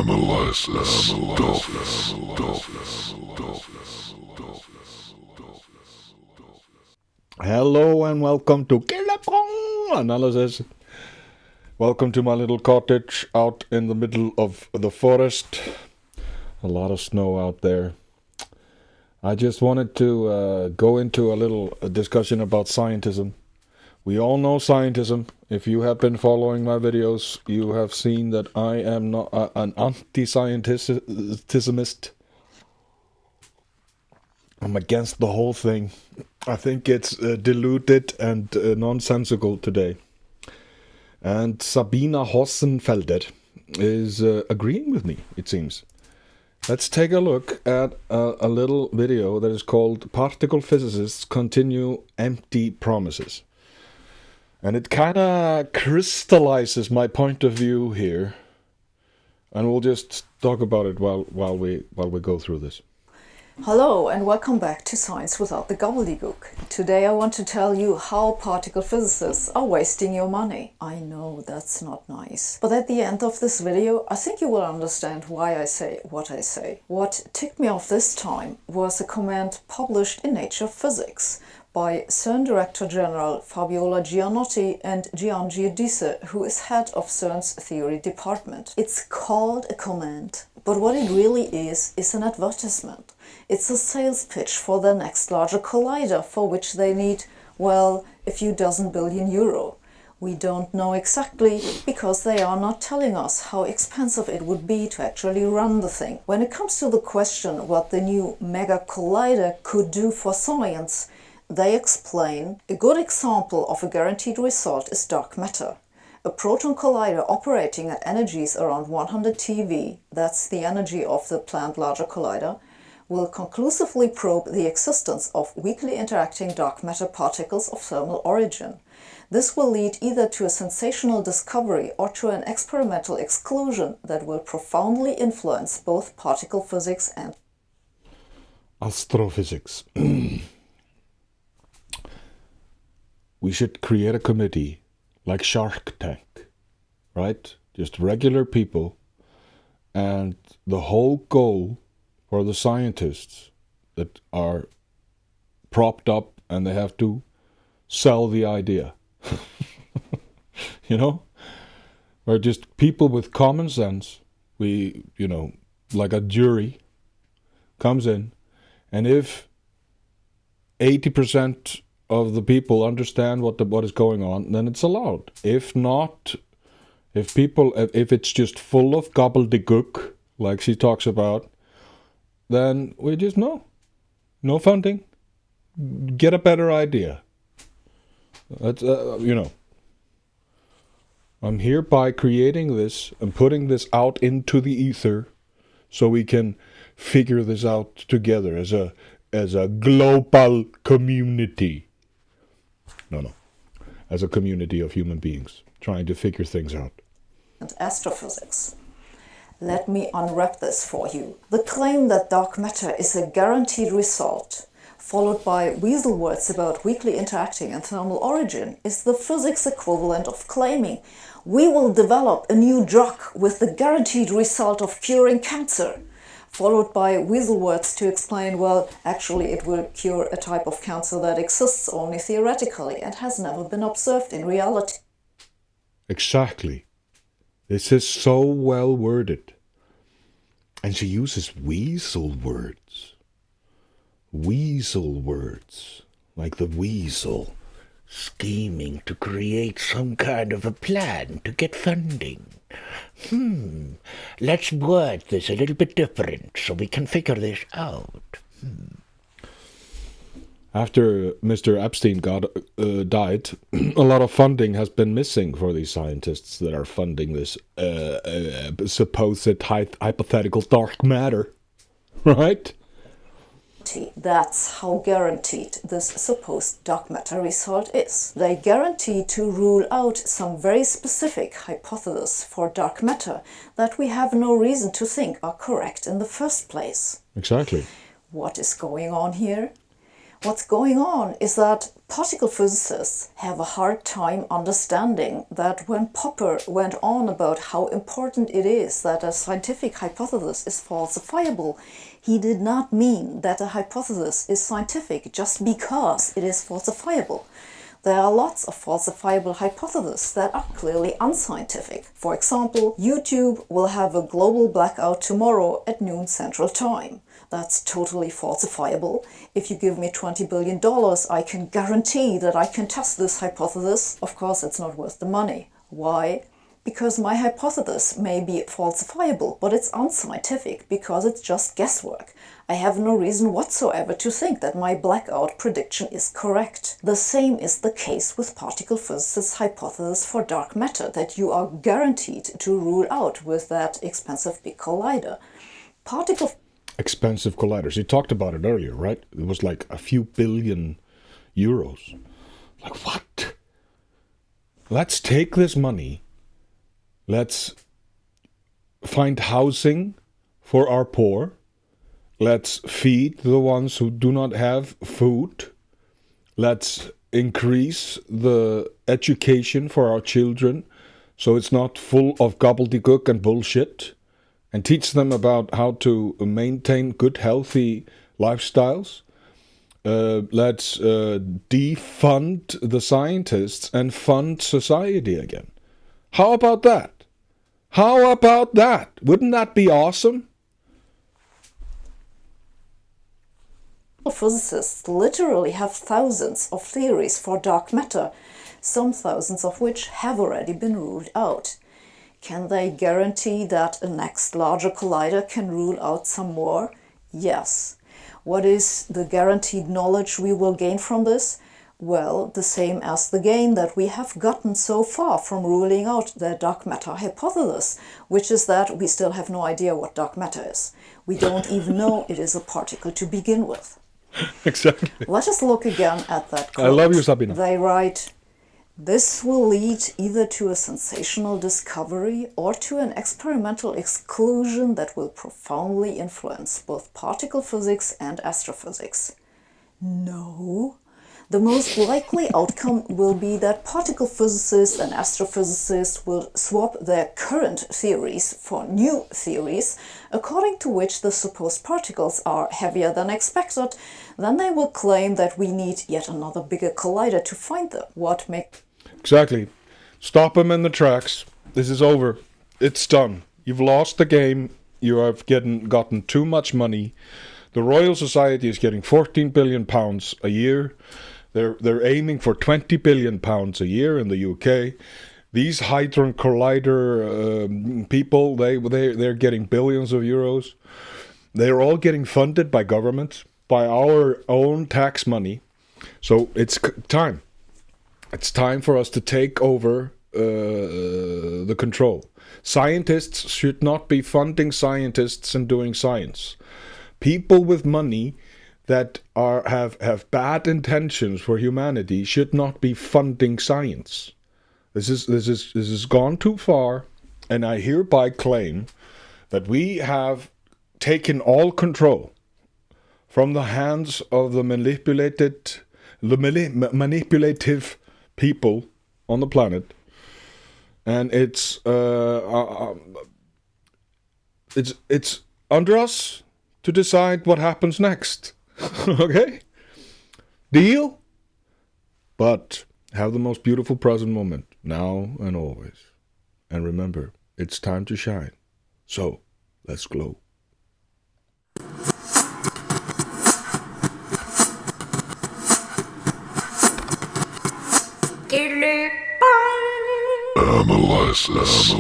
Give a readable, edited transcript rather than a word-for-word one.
Hello and welcome to Gilli Pong analysis. Welcome to my little cottage out in the middle of the forest. A lot of snow out there. I just wanted to go into a little discussion about scientism. We all know scientism. If you have been following my videos, you have seen that I am not an anti-scientismist. I'm against the whole thing. I think it's diluted and nonsensical today. And Sabina Hossenfelder is agreeing with me, it seems. Let's take a look at a little video that is called Particle Physicists Continue Empty Promises. And it kind of crystallizes my point of view here. And we'll just talk about it while we go through this. Hello and welcome back to Science Without the Gobbledygook. Today I want to tell you how particle physicists are wasting your money. I know that's not nice. But at the end of this video, I think you will understand why I say what I say. What ticked me off this time was a comment published in Nature Physics by CERN Director General Fabiola Gianotti and Gian Giudice, who is head of CERN's theory department. It's called a comment, but what it really is an advertisement. It's a sales pitch for their next larger collider, for which they need, well, a few dozen billion euro. We don't know exactly, because they are not telling us how expensive it would be to actually run the thing. When it comes to the question what the new mega collider could do for science, they explain a good example of a guaranteed result is dark matter. A proton collider operating at energies around 100 TeV, that's the energy of the planned larger collider, will conclusively probe the existence of weakly interacting dark matter particles of thermal origin. This will lead either to a sensational discovery or to an experimental exclusion that will profoundly influence both particle physics and astrophysics. We should create a committee like Shark Tank, right? Just regular people, and the whole goal for the scientists that are propped up and they have to sell the idea. You know? We're just people with common sense. We, like a jury comes in, and if 80% of the people understand what is going on, then it's allowed. If not, if it's just full of gobbledygook, like she talks about, then we just no funding. Get a better idea. That's I'm hereby creating this and putting this out into the ether, so we can figure this out together as a global community. As a community of human beings trying to figure things out. And astrophysics. Let me unwrap this for you. The claim that dark matter is a guaranteed result, followed by weasel words about weakly interacting and thermal origin, is the physics equivalent of claiming we will develop a new drug with the guaranteed result of curing cancer, followed by weasel words to explain, well, actually it will cure a type of cancer that exists only theoretically and has never been observed in reality. Exactly. This is so well worded. And she uses weasel words. Weasel words. Like the weasel scheming to create some kind of a plan to get funding. Let's word this a little bit different so we can figure this out. After Mr. Epstein died, a lot of funding has been missing for these scientists that are funding this supposed hypothetical dark matter, right? That's how guaranteed this supposed dark matter result is. They guarantee to rule out some very specific hypotheses for dark matter that we have no reason to think are correct in the first place. Exactly. What is going on here? What's going on is that particle physicists have a hard time understanding that when Popper went on about how important it is that a scientific hypothesis is falsifiable, he did not mean that a hypothesis is scientific just because it is falsifiable. There are lots of falsifiable hypotheses that are clearly unscientific. For example, YouTube will have a global blackout tomorrow at noon Central Time. That's totally falsifiable. If you give me $20 billion, I can guarantee that I can test this hypothesis. Of course, it's not worth the money. Why? Because my hypothesis may be falsifiable, but it's unscientific because it's just guesswork. I have no reason whatsoever to think that my blackout prediction is correct. The same is the case with particle physicists' hypothesis for dark matter that you are guaranteed to rule out with that expensive big collider. Expensive colliders. You talked about it earlier, right? It was like a few billion euros. Like, what? Let's take this money. Let's find housing for our poor. Let's feed the ones who do not have food. Let's increase the education for our children so it's not full of gobbledygook and bullshit, and teach them about how to maintain good, healthy lifestyles. Let's defund the scientists and fund society again. How about that? How about that? Wouldn't that be awesome? Physicists literally have thousands of theories for dark matter, some thousands of which have already been ruled out. Can they guarantee that a next larger collider can rule out some more? Yes. What is the guaranteed knowledge we will gain from this? Well, the same as the gain that we have gotten so far from ruling out the dark matter hypothesis, which is that we still have no idea what dark matter is. We don't even know it is a particle to begin with. Exactly. Let us look again at that quote. I love you, Sabina. They write, "This will lead either to a sensational discovery or to an experimental exclusion that will profoundly influence both particle physics and astrophysics." No. The most likely outcome will be that particle physicists and astrophysicists will swap their current theories for new theories, according to which the supposed particles are heavier than expected. Then they will claim that we need yet another bigger collider to find them. Exactly. Stop them in the tracks. This is over. It's done. You've lost the game. You have gotten too much money. The Royal Society is getting £14 billion a year. They're aiming for £20 billion a year in the UK. These Hadron Collider people, they're getting billions of euros. They're all getting funded by governments, by our own tax money. So it's time. It's time for us to take over the control. Scientists should not be funding scientists and doing science. People with money that have bad intentions for humanity should not be funding science. This is gone too far, and I hereby claim that we have taken all control from the hands of the manipulative people on the planet, and it's under us to decide what happens next. Okay? Deal? But have the most beautiful present moment, now and always. And remember, it's time to shine. So, let's glow. Gilli Pong. Analysis.